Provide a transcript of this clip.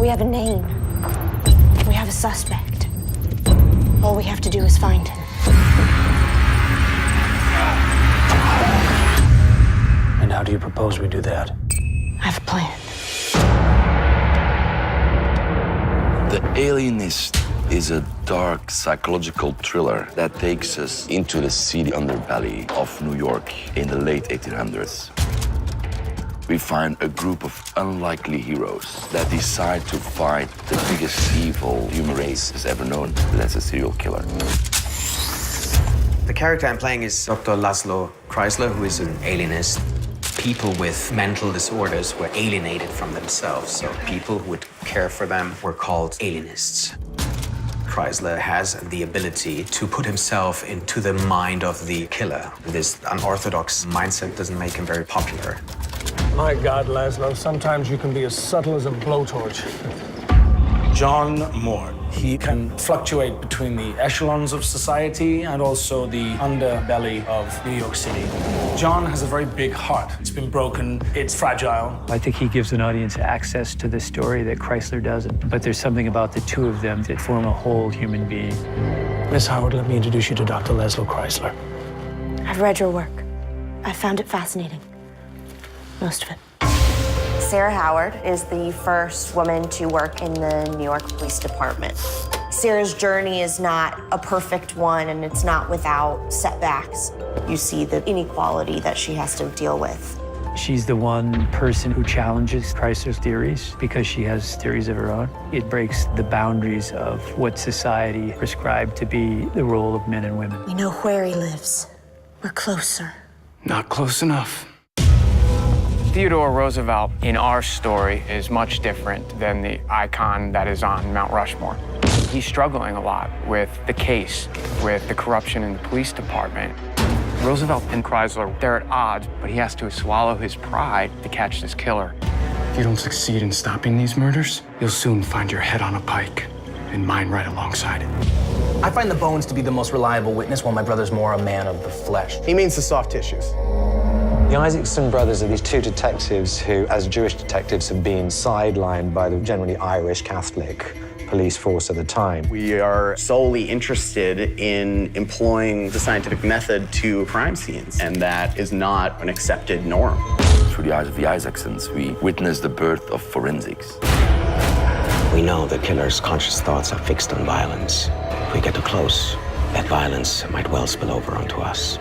We have a name. We have a suspect. All we have to do is find him. And how do you propose we do that? I have a plan. The Alienist is a dark psychological thriller that takes us into the seedy underbelly of New York in the late 1800s. We find a group of unlikely heroes that decide to fight the biggest evil human race has ever known. That's a serial killer. The character I'm playing is Dr. Laszlo Chrysler, who is an alienist. People with mental disorders were alienated from themselves, so people who would care for them were called alienists. Chrysler has the ability to put himself into the mind of the killer. This unorthodox mindset doesn't make him very popular. My God, Laszlo, sometimes you can be as subtle as a blowtorch. John Moore. He can fluctuate between the echelons of society and also the underbelly of New York City. John has a very big heart. It's been broken, it's fragile. I think he gives an audience access to the story that Chrysler doesn't. But there's something about the two of them that form a whole human being. Miss Howard, let me introduce you to Dr. Laszlo Chrysler. I've read your work. I found it fascinating. Most of it. Sarah Howard is the first woman to work in the New York Police Department. Sarah's journey is not a perfect one, and it's not without setbacks. You see the inequality that she has to deal with. She's the one person who challenges Chrysler's theories because she has theories of her own. It breaks the boundaries of what society prescribed to be the role of men and women. We know where he lives. We're closer. Not close enough. Theodore Roosevelt in our story is much different than the icon that is on Mount Rushmore. He's struggling a lot with the case, with the corruption in the police department. Roosevelt and Chrysler, they're at odds, but he has to swallow his pride to catch this killer. If you don't succeed in stopping these murders, you'll soon find your head on a pike, and mine right alongside it. I find the bones to be the most reliable witness, while my brother's more a man of the flesh. He means the soft tissues. The Isaacson brothers are these two detectives who, as Jewish detectives, have been sidelined by the generally Irish Catholic police force at the time. We are solely interested in employing the scientific method to crime scenes, and that is not an accepted norm. Through the eyes of the Isaacsons, we witness the birth of forensics. We know the killer's conscious thoughts are fixed on violence. If we get too close, that violence might well spill over onto us.